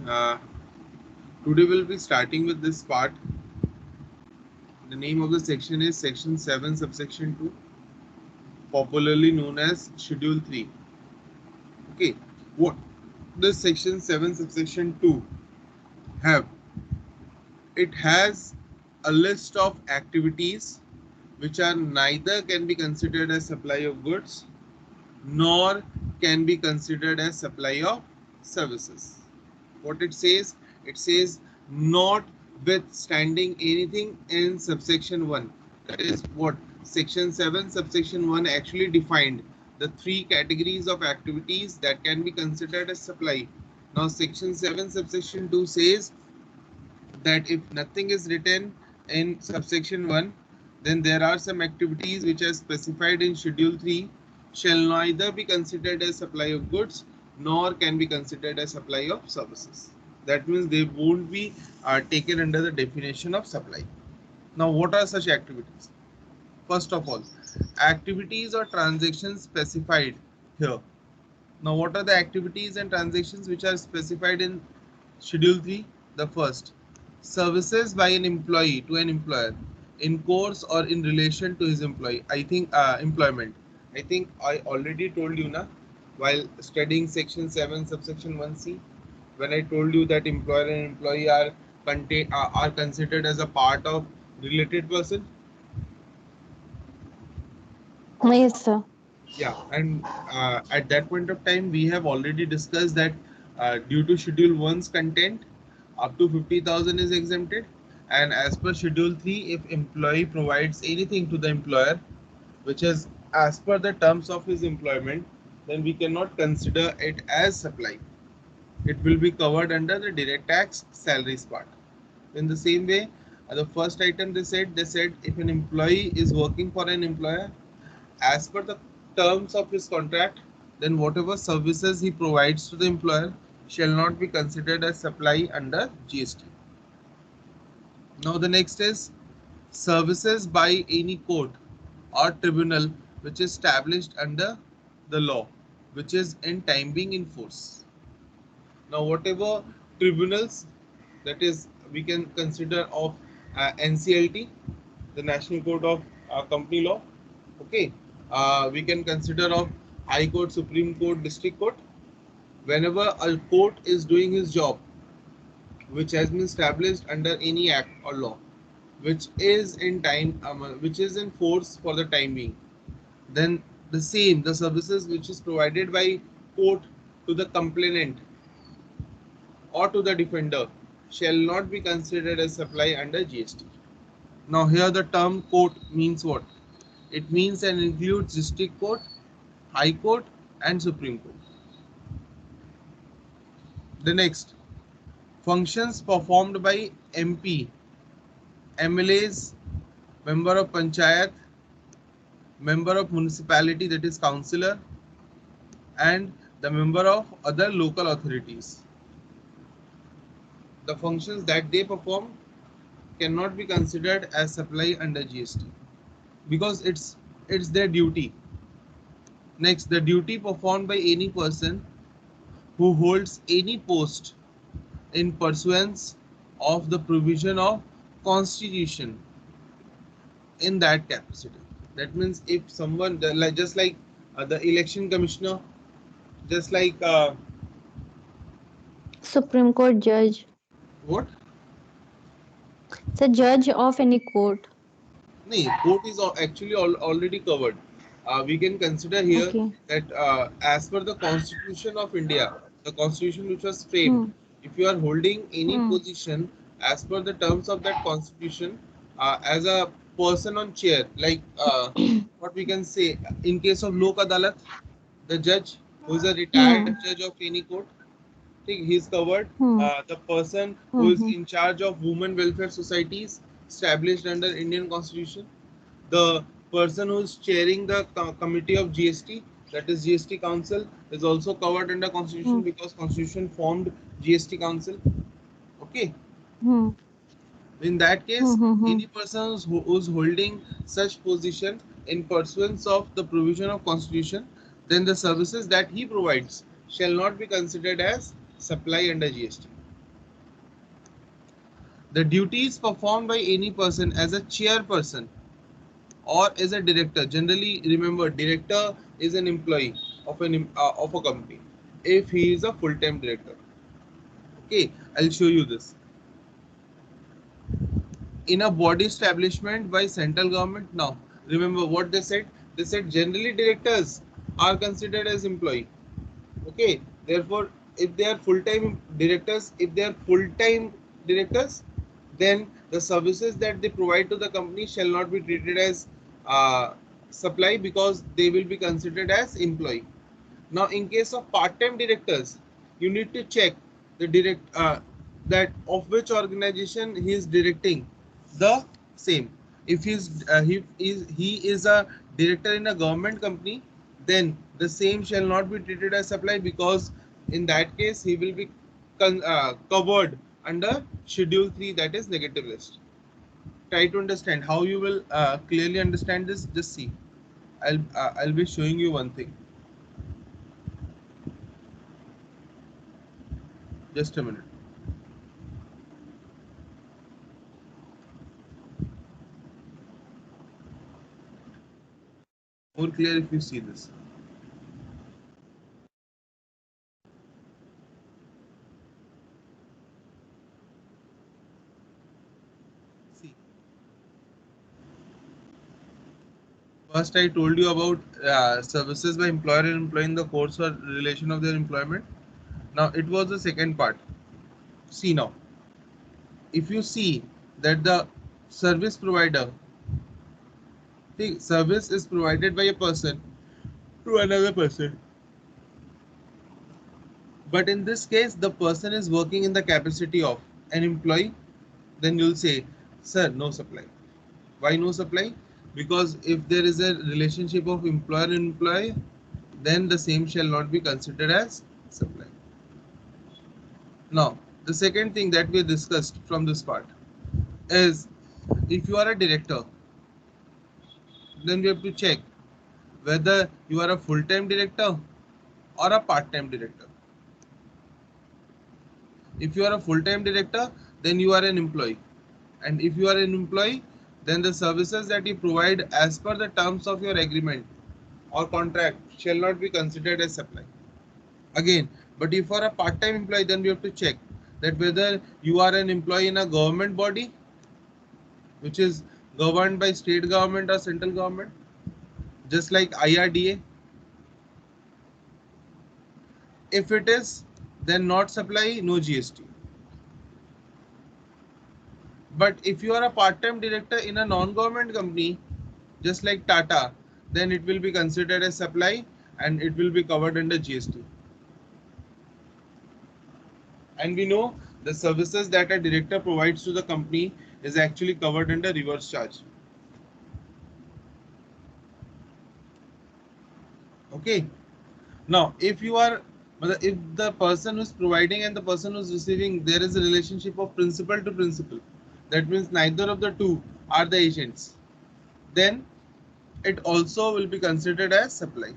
Uh, Today we'll be starting with this part. The name of the section is Section 7, Subsection 2, popularly known as Schedule 3. Okay, what does Section 7, Subsection 2 have? It has a list of activities which are neither can be considered as supply of goods nor can be considered as supply of services. What it says notwithstanding anything in subsection 1. That is what section 7 subsection 1 actually defined, the three categories of activities that can be considered as supply. Now section 7 subsection 2 says that if nothing is written in subsection 1, then there are some activities which are specified in schedule 3 shall neither be considered as supply of goods nor can be considered as supply of services. That means they won't be taken under the definition of supply. Now what are such activities? First of all, activities or transactions specified here. Now what are the activities and transactions which are specified in schedule 3? The first, services by an employee to an employer in course or in relation to his employee. Employment. I think I already told you na, while studying section 7 subsection 1c, when I told you that employer and employee are considered as a part of related person. Yes, sir. Yeah, and at that point of time, we have already discussed that due to Schedule 1's content, up to 50,000 is exempted. And as per Schedule 3, if employee provides anything to the employer, which is as per the terms of his employment, then we cannot consider it as supply. It will be covered under the direct tax salaries part. In the same way, the first item they said if an employee is working for an employer, as per the terms of his contract, then whatever services he provides to the employer shall not be considered as supply under GST. Now the next is services by any court or tribunal which is established under the law, which is in time being in force. Now whatever tribunals, that is we can consider of NCLT, the National Court of Company Law. Okay, we can consider of High Court, Supreme Court, District Court. Whenever a court is doing his job, which has been established under any act or law, which is in force for the time being, then the services which is provided by court to the complainant or to the defender shall not be considered as supply under GST. Now here the term court means what? It means and includes district court, high court and supreme court. The next, functions performed by MP, MLAs, member of panchayat, member of municipality, that is councillor, and the member of other local authorities. The functions that they perform cannot be considered as supply under GST because it's their duty. Next, the duty performed by any person who holds any post in pursuance of the provision of constitution in that capacity. That means if someone just like the election commissioner, just like Supreme Court judge. what? It's a judge of any court. No, court is actually already covered. We can consider here Okay. that as per the Constitution of India, the Constitution which was framed, Hmm. if you are holding any Hmm. position as per the terms of that Constitution, as a person on chair, like what we can say in case of Lok Adalat, the judge who is a retired Hmm. judge of any court, he is covered. Hmm. The person who is Hmm. in charge of women welfare societies established under Indian Constitution, the person who is chairing the committee of GST, that is GST Council, is also covered under Hmm. Constitution because Constitution formed GST Council. Okay, Hmm. in that Hmm. case, Hmm. Hmm. any person who is holding such position in pursuance of the provision of Constitution, then the services that he provides shall not be considered as supply under GST. The duties performed by any person as a chairperson or as a director. Generally, remember, director is an employee of a company. If he is a full-time director, okay, I'll show you this. In a body establishment by central government. Now, remember what they said. They said generally directors are considered as employee. Okay, therefore, if they are full-time directors, then the services that they provide to the company shall not be treated as uh, supply, because they will be considered as employee. Now, in case of part-time directors, you need to check the that of which organization he is directing the same. If he is a director in a government company, then the same shall not be treated as supply, because in that case he will be covered under Schedule 3, that is negative list. Try to understand how you will clearly understand this. Just see. I'll be showing you one thing. Just a minute. More clear if you see this. See, first I told you about services by employer and employee in the course or relation of their employment. Now it was the second part. See now, if you see that the service provider, the service is provided by a person to another person, but in this case the person is working in the capacity of an employee, then you'll say, sir, no supply. Why no supply? Because if there is a relationship of employer and employee, then the same shall not be considered as supply. Now, the second thing that we discussed from this part is, if you are a director, then we have to check whether you are a full-time director or a part-time director. If you are a full-time director, then you are an employee. And if you are an employee, then the services that you provide as per the terms of your agreement or contract shall not be considered as supply. Again, but if you are a part-time employee, then we have to check that whether you are an employee in a government body which is governed by state government or central government, just like IRDA. If it is, then not supply, no GST. But if you are a part-time director in a non-government company, just like Tata, then it will be considered as supply and it will be covered under GST. And we know the services that a director provides to the company is actually covered under reverse charge. Okay. Now, if the person who's providing and the person who's receiving, there is a relationship of principal to principal. That means neither of the two are the agents. Then it also will be considered as supply.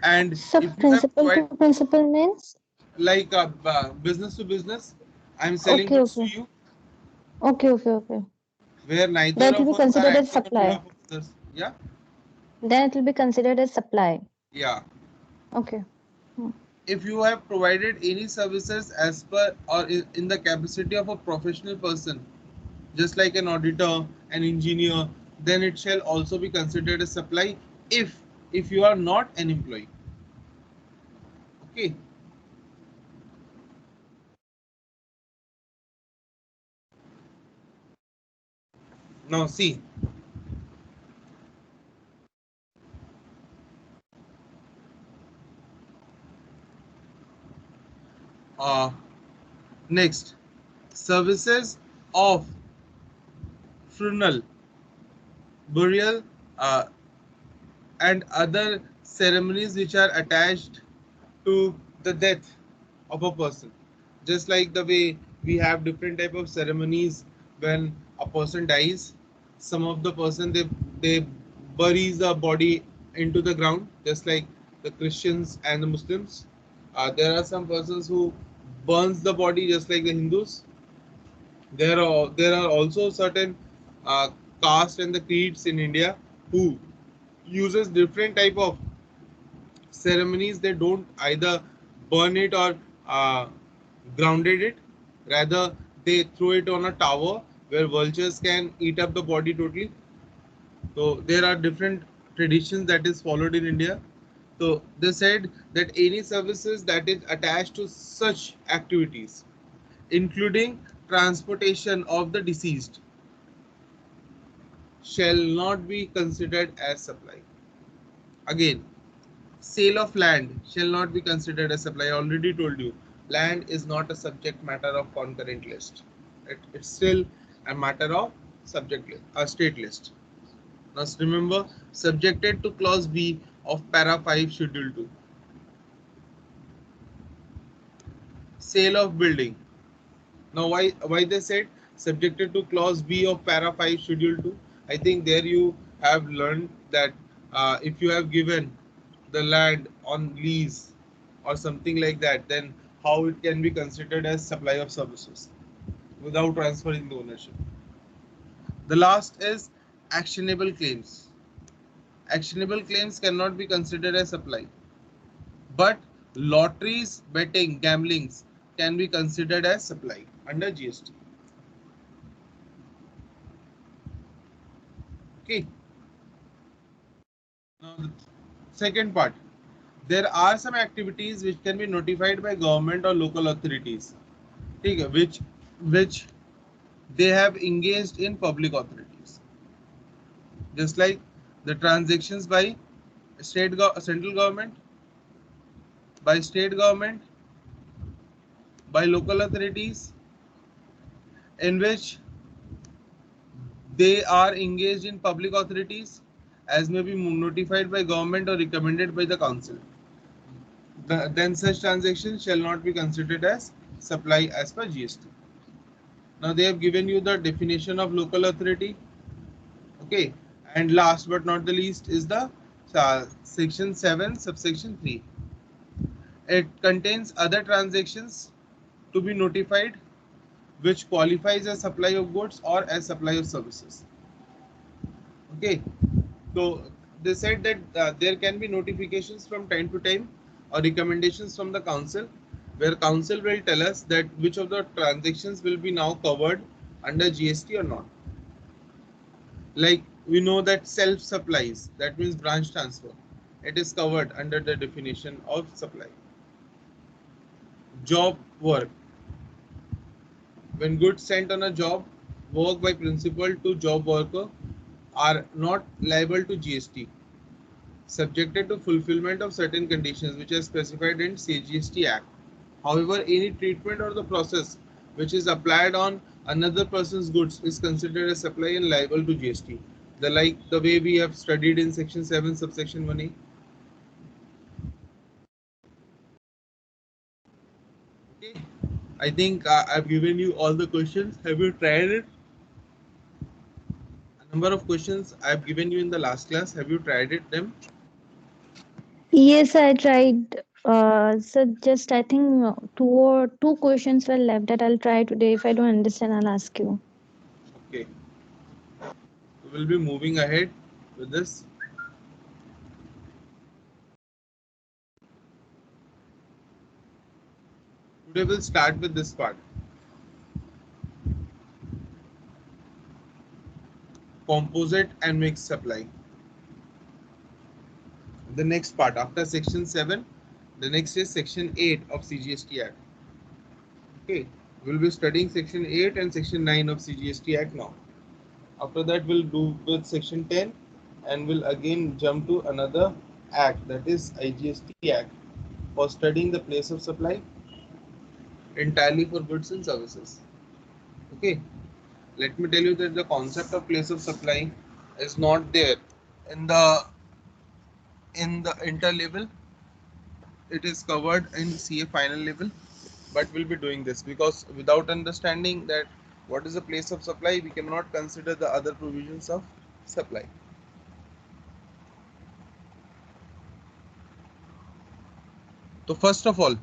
And So if you have principal to provided, principal means? like business to business, I'm selling Okay, goods to okay. you, Okay, okay, okay. where neither That will of be us are considered as acting on supply. behalf of others. Yeah, Then it will be considered as supply. yeah. Okay. Hmm. If you have provided any services as per or in the capacity of a professional person, just like an auditor, an engineer, then it shall also be considered a supply if you are not an employee. Okay. Now see, uh, next, services of funeral, burial, uh, and other ceremonies which are attached to the death of a person. Just like the way we have different type of ceremonies when a person dies, some of the person they buries the body into the ground, just like the Christians and the Muslims. There are some persons who burns the body just like the Hindus. There are also certain uh, caste and the creeds in India who uses different type of ceremonies. They don't either burn it or uh, grounded it. Rather, they throw it on a tower where vultures can eat up the body totally. So there are different traditions that is followed in India. So they said that any services that is attached to such activities, including transportation of the deceased, shall not be considered as supply. Again, sale of land shall not be considered as supply. I already told you, land is not a subject matter of concurrent list. It's still a matter of subject list, a state list. Now remember, subjected to clause B of para 5 schedule 2. Sale of building. Now why they said subjected to clause B of para 5 schedule 2? I think there you have learned that if you have given the land on lease or something like that, then how it can be considered as supply of services without transferring the ownership. The last is actionable claims. Actionable claims cannot be considered as supply, but lotteries, betting, gamblings can be considered as supply under GST. Okay. Now the second part, there are some activities which can be notified by government or local authorities, okay, which they have engaged in public authorities, just like the transactions by central government, by state government, by local authorities, in which they are engaged in public authorities as may be notified by government or recommended by the council. Then such transactions shall not be considered as supply as per GST. Now they have given you the definition of local authority. Okay, and last but not the least is the section 7 subsection 3. It contains other transactions to be notified which qualifies as supply of goods or as supply of services. Okay, so they said that there can be notifications from time to time or recommendations from the council, where council will tell us that which of the transactions will be now covered under GST or not. Like we know that self supplies, that means branch transfer, it is covered under the definition of supply. Job work, when goods sent on a job work by principal to job worker are not liable to GST, subjected to fulfillment of certain conditions which are specified in CGST Act. However, any treatment or the process which is applied on another person's goods is considered as supply and liable to GST. The way we have studied in section 7 subsection 1A. Okay. I think I've given you all the questions. Have you tried it? A number of questions I've given you in the last class. Have you tried it them? Yes, I tried. So just I think two questions were left that I'll try today. If I don't understand, I'll ask you. Okay. We will be moving ahead with this. Today we'll start with this part. Composite and mixed supply. The next part after section 7, the next is section 8 of CGST Act. Okay, we'll be studying section 8 and section 9 of CGST Act now. After that we'll do with section 10 and we'll again jump to another act, that is IGST Act, for studying the place of supply entirely for goods and services. Okay, let me tell you that the concept of place of supply is not there in the inter level. It is covered in CA final level, but we'll be doing this because without understanding that what is the place of supply, we cannot consider the other provisions of supply. So first of all,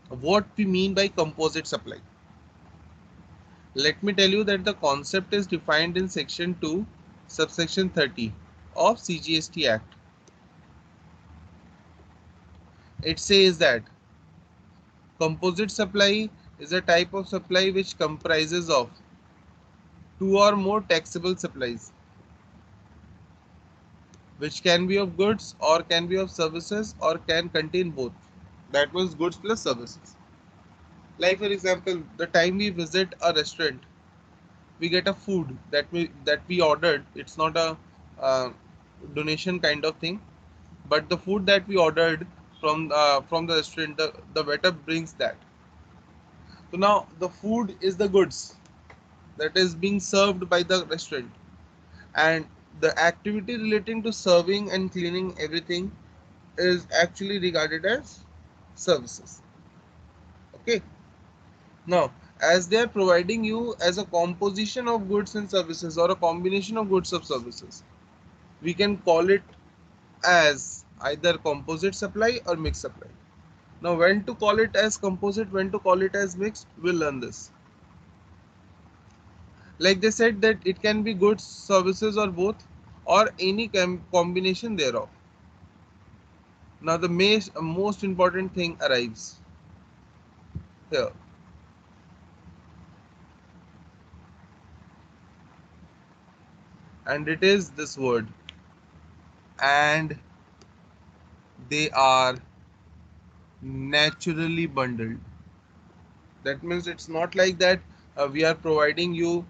what we mean by composite supply. Let me tell you that the concept is defined in section 2 subsection 30 of CGST Act. It says that composite supply is a type of supply which comprises of two or more taxable supplies, which can be of goods or can be of services or can contain both. That was goods plus services. Like for example, the time we visit a restaurant, we get a food that we ordered. It's not a uh, donation kind of thing, but the food that we ordered from the restaurant, the waiter brings that. So now the food is the goods that is being served by the restaurant, and the activity relating to serving and cleaning everything is actually regarded as services. Okay. Now, as they are providing you as a composition of goods and services or a combination of goods of services, we can call it as either composite supply or mixed supply. Now, when to call it as composite, when to call it as mixed, we'll learn this. Like they said that it can be goods, services, or both, or any combination thereof. Now, the most important thing arrives here, and it is this word, and they are naturally bundled. That means it's not like that we are providing you,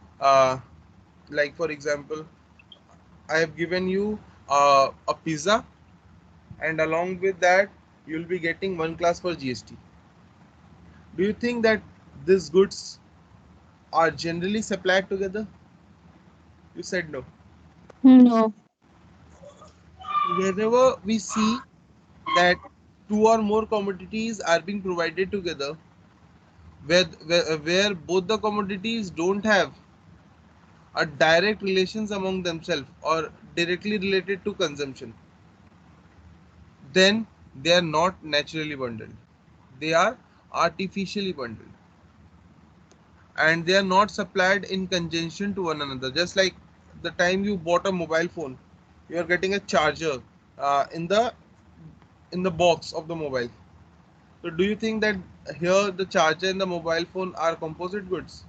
like for example, I have given you a pizza, and along with that, you'll be getting one class for GST. Do you think that these goods are generally supplied together? You said no. No. Whenever we see that two or more commodities are being provided together, where both the commodities don't have a direct relations among themselves or directly related to consumption, then they are not naturally bundled. They are artificially bundled, and they are not supplied in conjunction to one another. Just like the time you bought a mobile phone, you are getting a charger in the box of the mobile. So do you think that here the charger and the mobile phone are composite goods?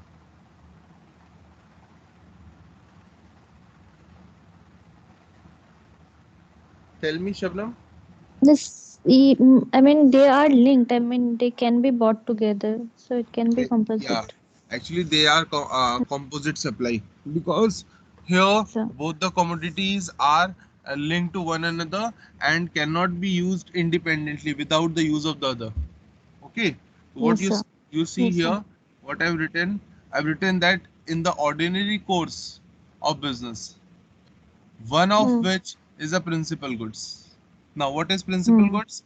Tell me, Shabnam. I mean, they are linked. I mean, they can be bought together, so it can be Yeah, composite. actually they are composite supply, because here So, both the commodities are linked to one another and cannot be used independently without the use of the other. Okay, what yes, sir. you see Yes, sir. here, what I've written that in the ordinary course of business, one of Hmm. which is a principal goods. Now, what is principal Hmm. goods?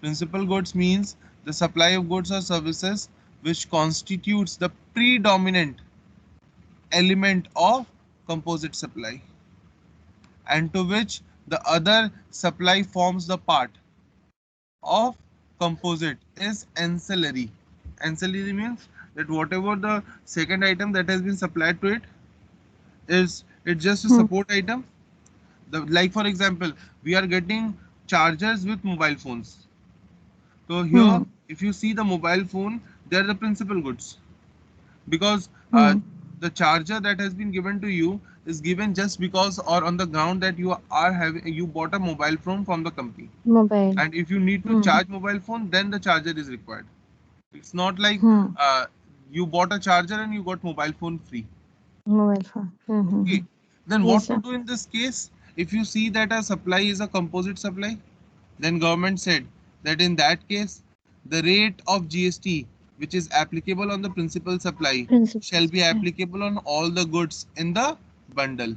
Principal goods means the supply of goods or services which constitutes the predominant element of composite supply, and to which the other supply forms the part of composite is ancillary. Ancillary means that whatever the second item that has been supplied to it is, it's just a Hmm. support item. Like for example, we are getting chargers with mobile phones. So here, Hmm. if you see the mobile phone, they are the principal goods, because Hmm. the charger that has been given to you is given just because or on the ground that you bought a mobile phone from the company, Mobile. and if you need to Hmm. charge mobile phone, then the charger is required. It's not like Hmm. you bought a charger and you got mobile phone free. Mobile phone. Hmm. Hmm. Hmm. Okay, then Yes, what to sir. do in this case? If you see that a supply is a composite supply, then government said that in that case, the rate of GST which is applicable on the principal supply Principal shall be supply. applicable on all the goods in the bundle.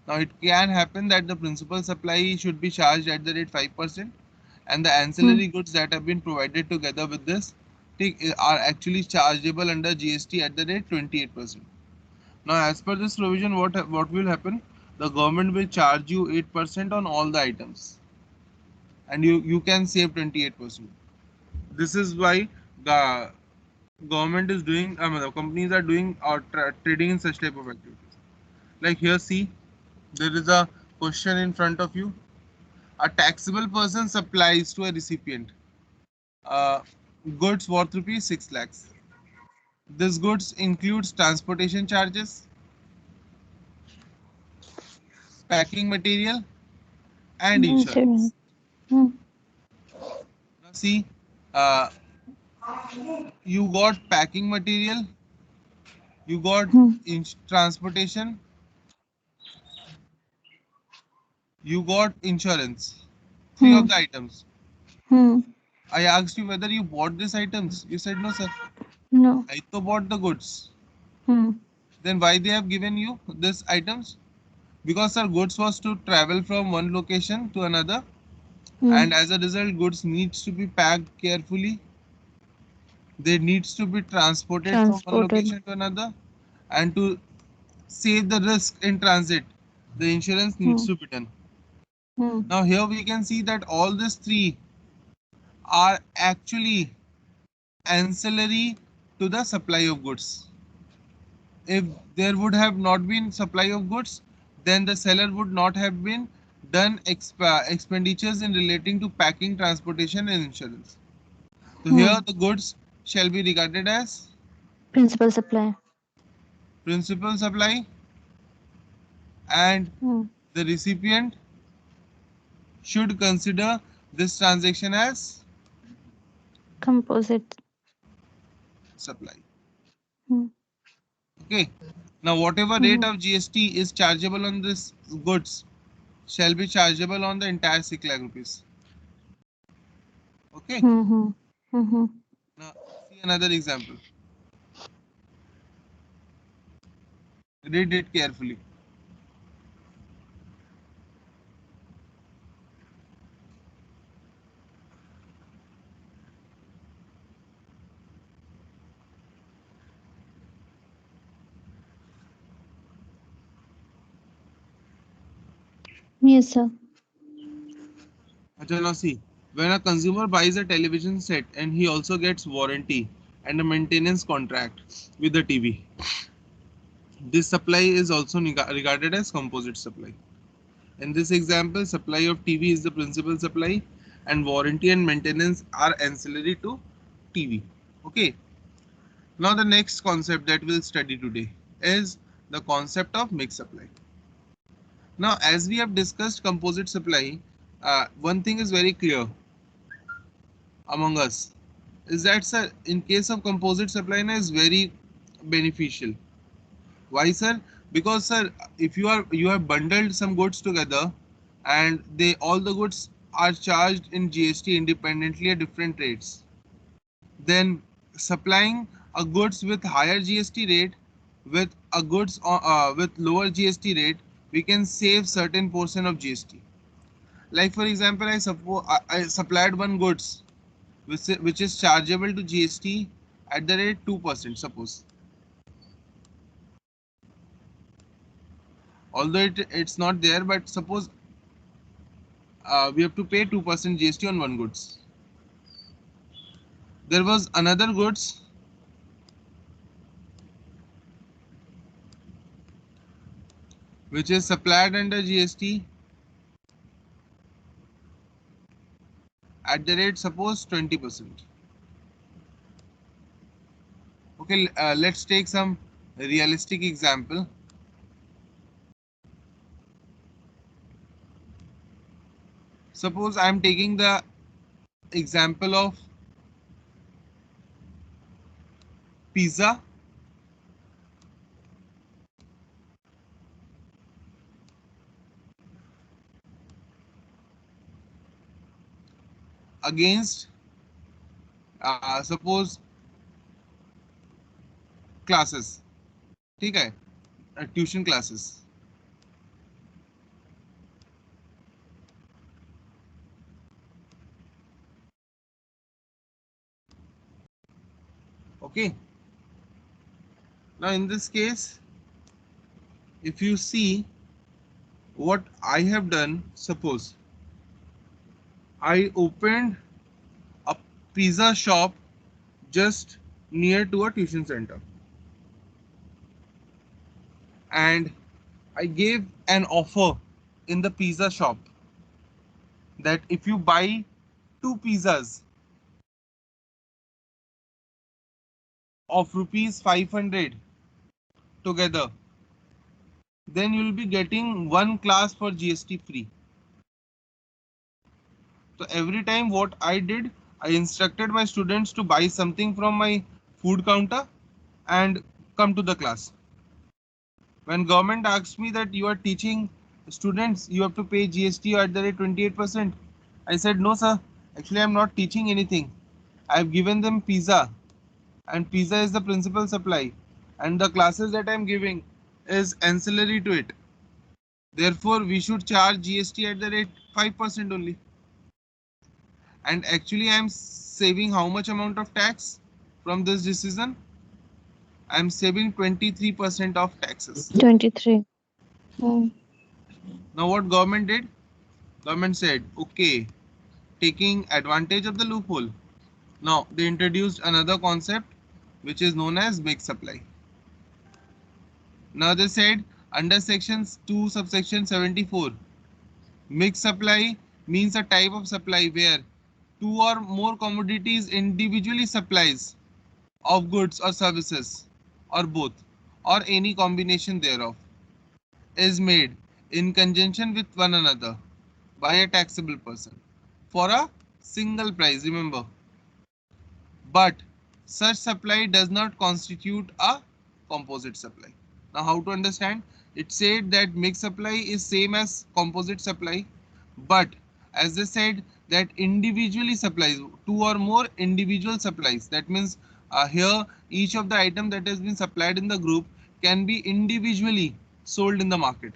Now it can happen that the principal supply should be charged at the rate 5%, and the Hmm. ancillary goods that have been provided together with this are actually chargeable under GST at the rate 28%. Now, as per this provision, what will happen? The government will charge you 8% on all the items, and you can save 28%. This is why the government is doing, the companies are doing or trading in such type of activities. Like here, see, there is a question in front of you. A taxable person supplies to a recipient uh, goods worth rupees 6 lakhs. This goods includes transportation charges, packing material, and insurance. Insurance. Hmm. Now, see, uh, you got packing material, you got Hmm. transportation, you got insurance. Three Hmm. of the items. Hmm. I asked you whether you bought these items. You said no, sir. No. I to bought the goods. Hmm. Then why they have given you these items? Because sir, goods was to travel from one location to another, Hmm. and as a result, goods needs to be packed carefully. They needs to be transported from one Transported. location to another, and to save the risk in transit, the insurance needs Hmm. to be done. Hmm. Now here we can see that all these three are actually ancillary to the supply of goods. If there would have not been supply of goods, then the seller would not have been done expenditures in relating to packing, transportation, and insurance. So Hmm. here the goods shall be regarded as Principal supply. principal supply, and Hmm. the recipient should consider this transaction as Composite. supply. Hmm. Okay. Now whatever rate Hmm. of GST is chargeable on this goods shall be chargeable on the entire 6 lakh rupees. Okay. Hmm. Hmm. Hmm. Now see another example. Read it carefully. Yes, sir. Acha, now see, when a consumer buys a television set and he also gets warranty and a maintenance contract with the TV, this supply is also regarded as composite supply. In this example, supply of TV is the principal supply, and warranty and maintenance are ancillary to TV. Okay. Now the next concept that we'll study today is the concept of mixed supply. Now, as we have discussed composite supply, one thing is very clear among us is that, sir, in case of composite supply na, is very beneficial. Why, sir? Because, sir, if you have bundled some goods together, and they all the goods are charged in GST independently at different rates, then supplying a goods with higher GST rate with a goods with lower GST rate, we can save certain portion of GST. Like for example, I supplied one goods which is chargeable to GST at the rate 2%. Suppose, although it's not there, but suppose we have to pay 2% GST on one goods. There was another goods which is supplied under GST at the rate suppose 20%. Okay, let's take some realistic example. Suppose I am taking the example of pizza against suppose classes. ठीक है, tuition classes. Okay, now in this case, if you see what I have done, suppose I opened a pizza shop just near to a tuition center, and I gave an offer in the pizza shop that if you buy two pizzas of rupees 500 together, then you will be getting one class for GST free. So every time what I did, I instructed my students to buy something from my food counter and come to the class. When government asked me that you are teaching students, you have to pay GST at the rate 28%. I said no sir, actually I am not teaching anything. I have given them pizza, and pizza is the principal supply, and the classes that I am giving is ancillary to it. Therefore, we should charge GST at the rate 5% only. And actually, I am saving how much amount of tax from this decision? I am saving 23% of taxes. 23. Hmm. Now, what government did? Government said, okay, taking advantage of the loophole. Now, they introduced another concept which is known as mixed supply. Now, they said under sections 2 subsection 74, mixed supply means a type of supply where two or more commodities individually supplies of goods or services, or both, or any combination thereof, is made in conjunction with one another by a taxable person for a single price. Remember, but such supply does not constitute a composite supply. Now, how to understand? It said that mixed supply is same as composite supply, but as they said that individually supplies, two or more individual supplies. That means here each of the item that has been supplied in the group can be individually sold in the market,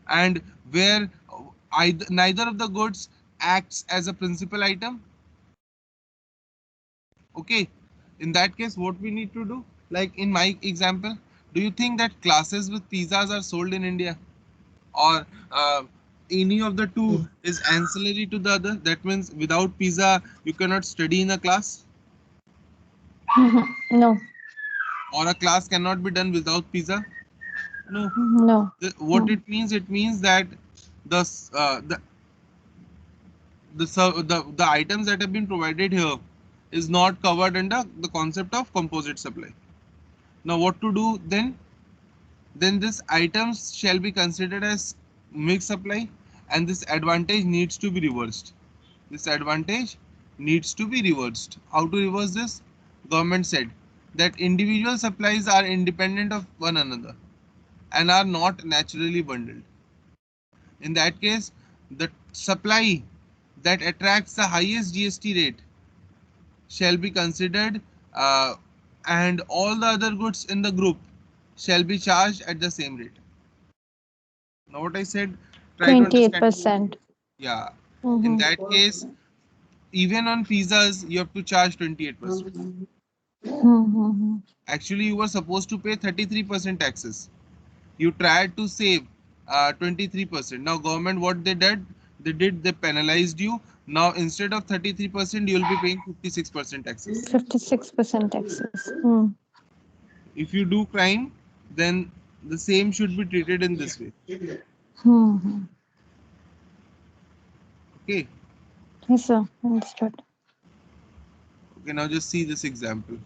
and where neither of the goods acts as a principal item. Okay, in that case what we need to do, like in my example, do you think that classes with pizzas are sold in India, or any of the two is ancillary to the other? That means without pizza you cannot study in a class, No. or a class cannot be done without pizza. No. No. What it means, it means that the the items that have been provided here is not covered under the concept of composite supply. Now what to do then? Then this items shall be considered as mixed supply, and this advantage needs to be reversed. This advantage needs to be reversed. How to reverse this? Government said that individual supplies are independent of one another and are not naturally bundled. In that case, the supply that attracts the highest GST rate shall be considered, uh, and all the other goods in the group shall be charged at the same rate. Now, what I said, try to understand. 28%. Yeah, in Mm-hmm. that case, even on pizzas, you have to charge 28%. Mm-hmm. Actually, you were supposed to pay 33% taxes. You tried to save 23%. Now, government, what they penalized you. Now, instead of 33%, you will be paying 56% taxes. 56% taxes. Mm. If you do crime, then the same should be treated in this way. Mm-hmm. Okay. Yes, sir. Understood. Okay. Now, just see this example.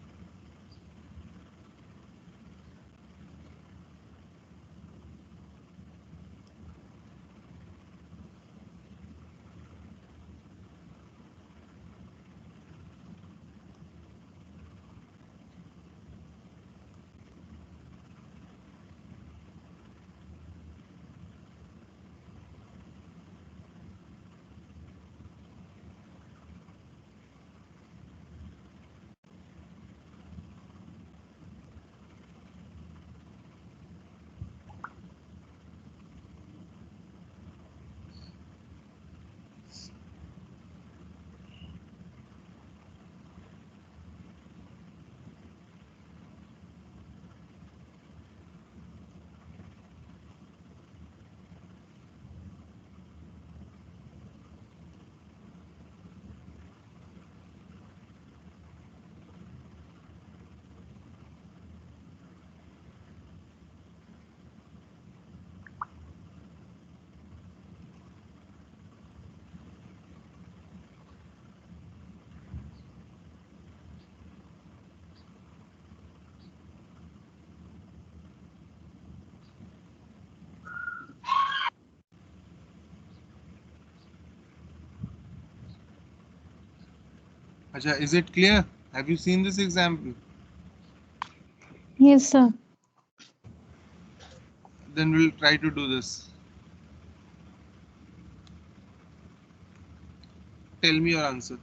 Acha, is it clear? Have you seen this example? Yes, sir. Then we'll try to do this. Tell me your answer.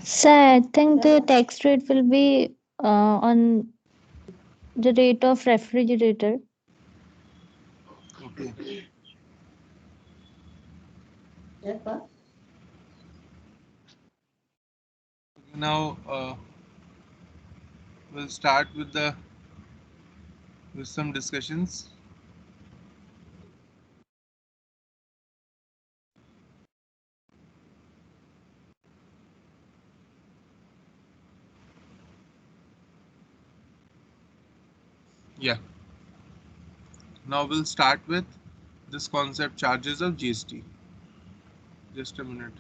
So I think the tax rate will be on the rate of refrigerator. Okay. Now we'll start with some discussions. Yeah. Now we'll start with this concept charges of GST. Just a minute.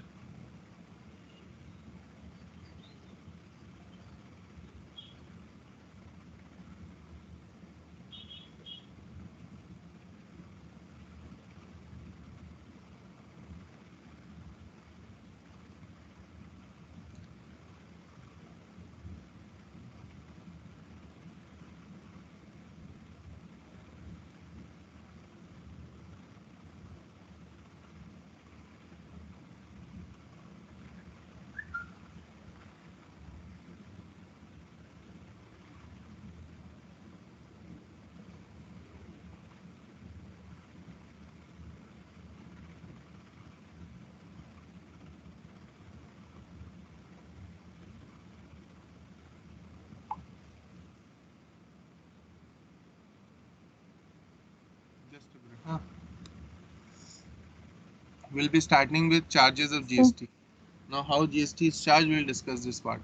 Just a minute. We'll be starting with charges of So, GST. Now, how GST is charged, we'll discuss this part.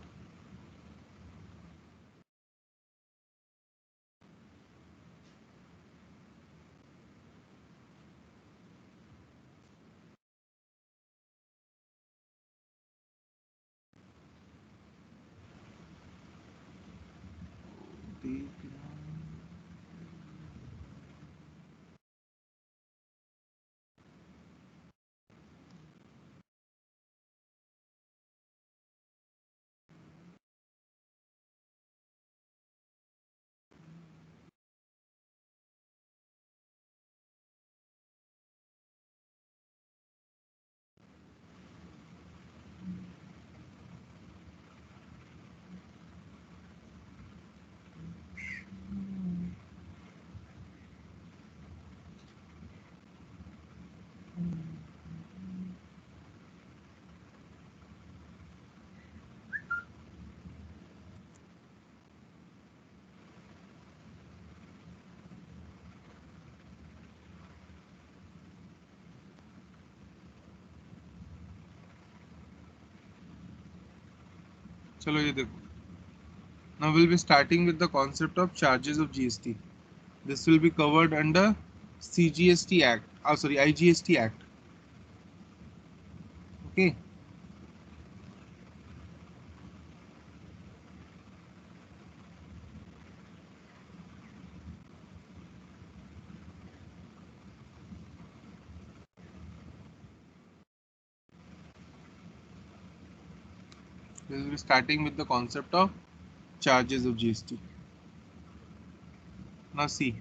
चलो ये देखो. Now we'll be starting with the concept of charges of GST. This will be covered under CGST Act. Oh, sorry, IGST Act. Okay. We'll be starting with the concept of charges of GST. Now see.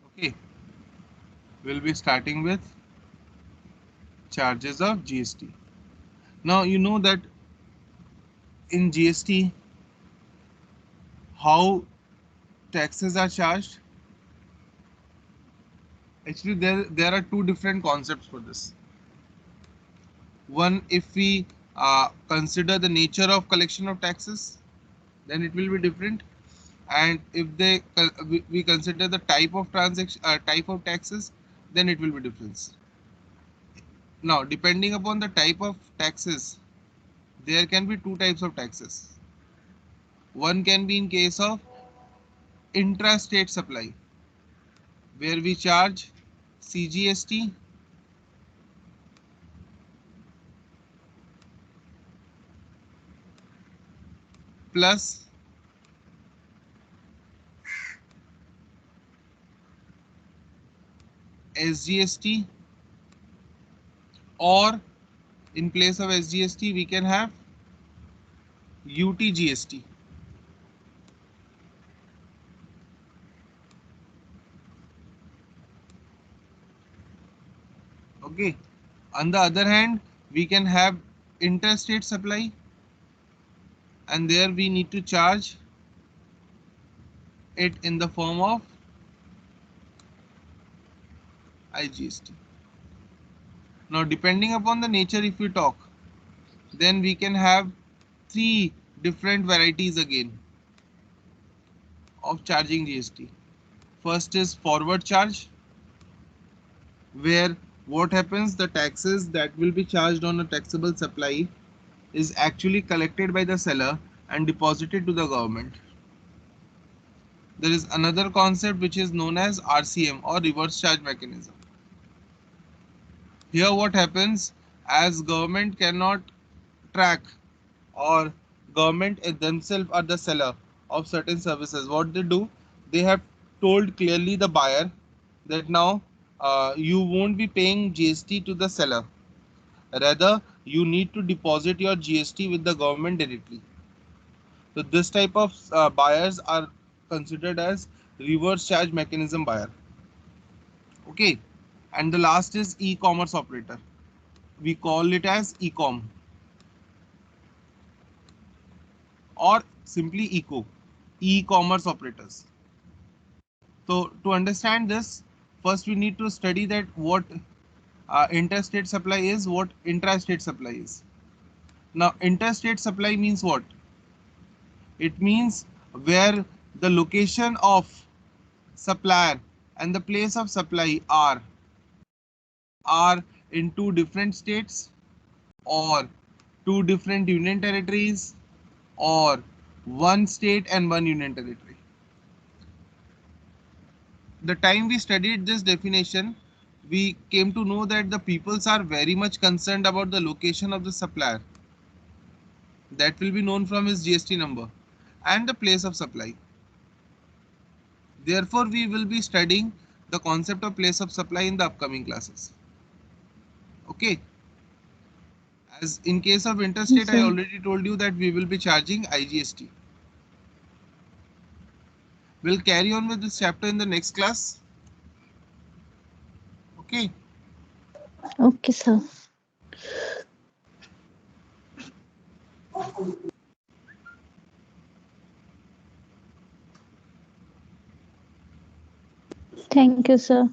Okay. We'll be starting with charges of GST. Now you know that in GST how taxes are charged. Actually, there are two different concepts for this. One, if we consider the nature of collection of taxes, then it will be different. and if we consider the type of transaction, type of taxes, then it will be difference. Now, depending upon the type of taxes, there can be two types of taxes. One can be in case of intrastate supply, where we charge CGST plus SGST, or in place of SGST we can have UTGST. Okay. On the other hand, we can have interstate supply, and there we need to charge it in the form of IGST. Now, depending upon the nature, if we talk, then we can have three different varieties again of charging GST. First is forward charge, where what happens, the taxes that will be charged on a taxable supply is actually collected by the seller and deposited to the government. There is another concept which is known as RCM, or reverse charge mechanism. Here what happens, as government cannot track, or government themselves are the seller of certain services, what they do, they have told clearly the buyer that now you won't be paying GST to the seller, rather you need to deposit your GST with the government directly. So this type of buyers are considered as reverse charge mechanism buyer. Okay. And the last is e-commerce operator. We call it as e-com, or simply eco, e-commerce operators. So to understand this, first we need to study that what interstate supply is, what intrastate supply is. Now, interstate supply means what? It means where the location of supplier and the place of supply are in two different states, or two different union territories, or one state and one union territory. The time we studied this definition, we came to know that the peoples are very much concerned about the location of the supplier, that will be known from his GST number, and the place of supply. Therefore, we will be studying the concept of place of supply in the upcoming classes. Okay. As in case of interstate, Yes, I sir. already told you that we will be charging IGST. We'll carry on with this chapter in the next class. Okay. Okay, sir. Thank you, sir.